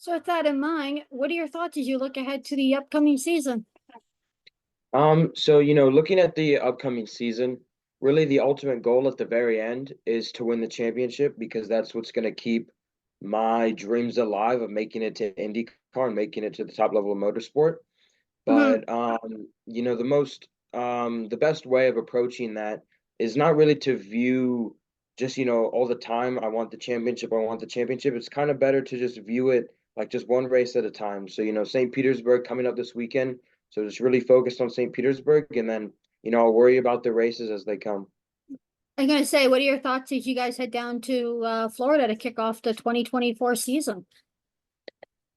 So with that in mind, what are your thoughts as you look ahead to the upcoming season? Looking at the upcoming season, really the ultimate goal at the very end is to win the championship because that's what's going to keep my dreams alive of making it to IndyCar and making it to the top level of motorsport. Mhm. The best way of approaching that is not really to view just, all the time, I want the championship, I want the championship. It's kind of better to just view it like just one race at a time. So, St. Petersburg coming up this weekend. So just really focused on St. Petersburg and then, I'll worry about the races as they come. I'm going to say, what are your thoughts as you guys head down to Florida to kick off the 2024 season?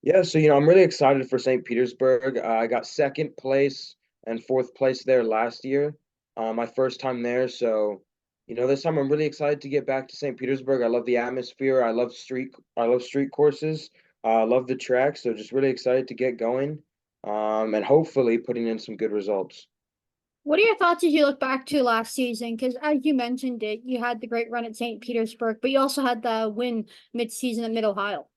Yeah, so I'm really excited for St. Petersburg. I got second place and fourth place there last year, my first time there. So, this time I'm really excited to get back to St. Petersburg. I love the atmosphere. I love street courses. I love the track. So just really excited to get going, and hopefully putting in some good results. What are your thoughts as you look back to last season? Because as you mentioned it, you had the great run at St. Petersburg, but you also had the win mid-season at Mid-Ohio.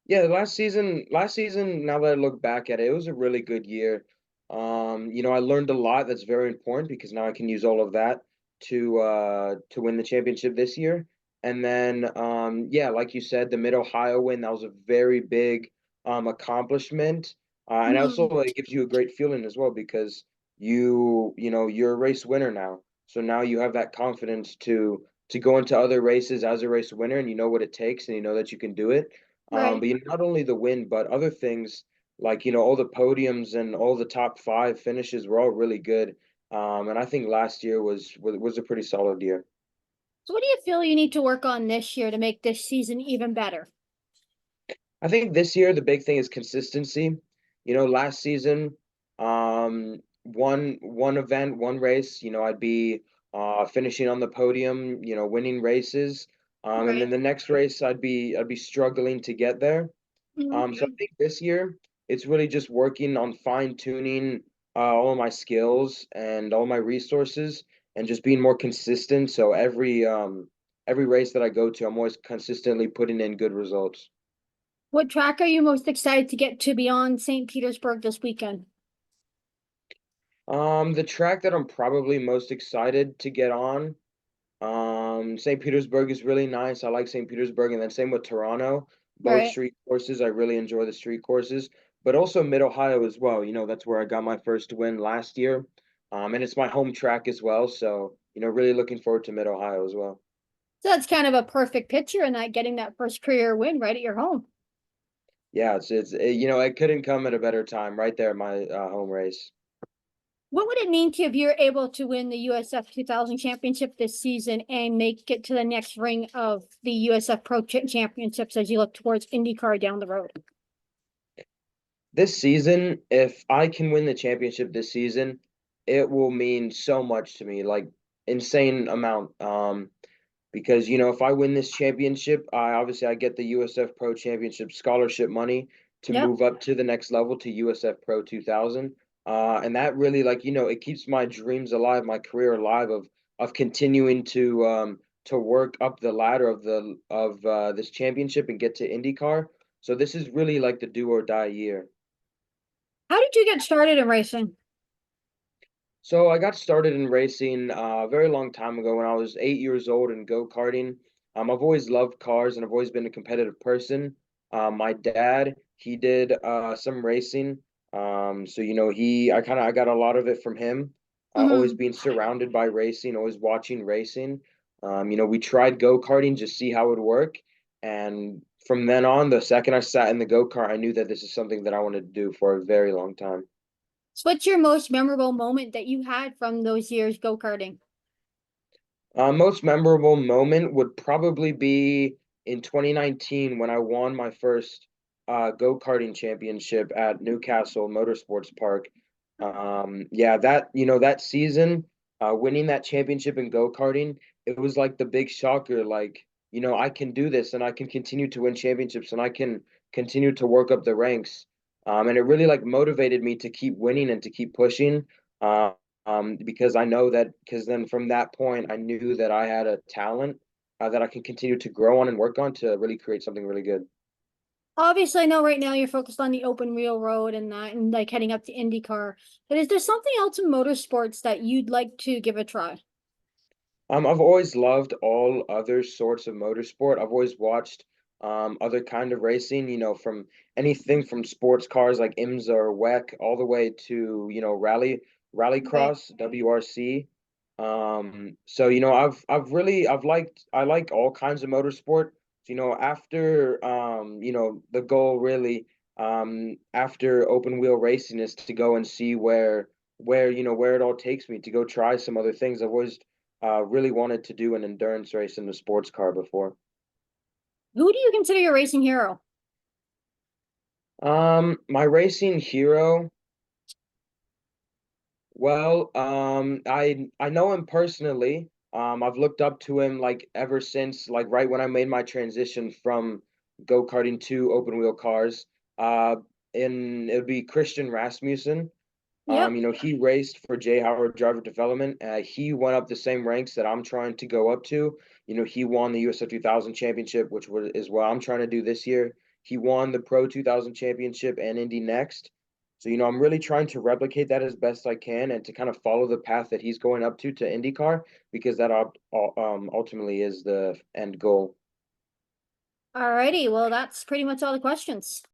Yeah, last season, now that I look back at it, it was a really good year. I learned a lot that's very important because now I can use all of that to win the championship this year. And then yeah, like you said, the Mid-Ohio win, that was a very big accomplishment. And also Mhm. it gives you a great feeling as well because you're a race winner now. So now you have that confidence to go into other races as a race winner and you know what it takes and you know that you can do it. Right. But not only the win, but other things like all the podiums and all the top five finishes were all really good. And I think last year was a pretty solid year. So what do you feel you need to work on this year to make this season even better? I think this year the big thing is consistency. Last season, one event, one race, I'd be finishing on the podium, winning races. And Right. then the next race I'd be struggling to get there. Mhm. So I think this year it's really just working on fine tuning all of my skills and all my resources and just being more consistent. So every race that I go to, I'm always consistently putting in good results. What track are you most excited to get to beyond St. Petersburg this weekend? The track that I'm probably most excited to get on, St. Petersburg is really nice. I like St. Petersburg, and then same with Toronto. Both Right. street courses, I really enjoy the street courses, but also Mid Ohio as well. That's where I got my first win last year, and it's my home track as well. So really looking forward to Mid Ohio as well. So that's kind of a perfect picture in that getting that first career win right at your home. Yeah, it couldn't come at a better time right there at my home race. What would it mean to you if you're able to win the USF 2000 championship this season and make it to the next ring of the USF Pro Championships as you look towards IndyCar down the road? This season, if I can win the championship this season, it will mean so much to me, like insane amount. Because if I win this championship, I get the USF Pro Championship scholarship money to Yep. move up to the next level to USF Pro 2000. And that really it keeps my dreams alive, my career alive of continuing to work up the ladder of this championship and get to IndyCar. So this is really like the do or die year. How did you get started in racing? So I got started in racing a very long time ago when I was 8 years old in go-karting. I've always loved cars and I've always been a competitive person. My dad, he did some racing. I got a lot of it from him. Always Hmm. being surrounded by racing, always watching racing. We tried go-karting just see how it would work. And from then on, the second I sat in the go-kart, I knew that this is something that I wanted to do for a very long time. So what's your most memorable moment that you had from those years go-karting? Most memorable moment would probably be in 2019 when I won my first go-karting championship at Newcastle Motorsports Park. Yeah, that season, winning that championship in go-karting, it was like the big shocker. Like, I can do this and I can continue to win championships and I can continue to work up the ranks. And it really like motivated me to keep winning and to keep pushing. Uh, because I know that because then from that point I knew that I had a talent that I can continue to grow on and work on to really create something really good. Obviously, I know right now you're focused on the open wheel road and that, and like heading up to IndyCar. But is there something else in motorsports that you'd like to give a try? I've always loved all other sorts of motorsport. I've always watched other kind of racing, from anything from sports cars like IMSA or WEC all the way to, Right. rallycross, WRC. So, I like all kinds of motorsport. After the goal really after open wheel racing is to go and see where it all takes me to go try some other things. I've always really wanted to do an endurance race in the sports car before. Who do you consider your racing hero? My racing hero, well, I know him personally. I've looked up to him like ever since, like right when I made my transition from go-karting to open wheel cars. Uh, and it would be Christian Rasmussen. Yep. He raced for Jay Howard Driver Development. He went up the same ranks that I'm trying to go up to. He won the USF 2000 championship, is what I'm trying to do this year. He won the Pro 2000 championship and Indy Next. So, I'm really trying to replicate that as best I can and to kind of follow the path that he's going up to IndyCar because that ultimately is the end goal. Alrighty, well, that's pretty much all the questions.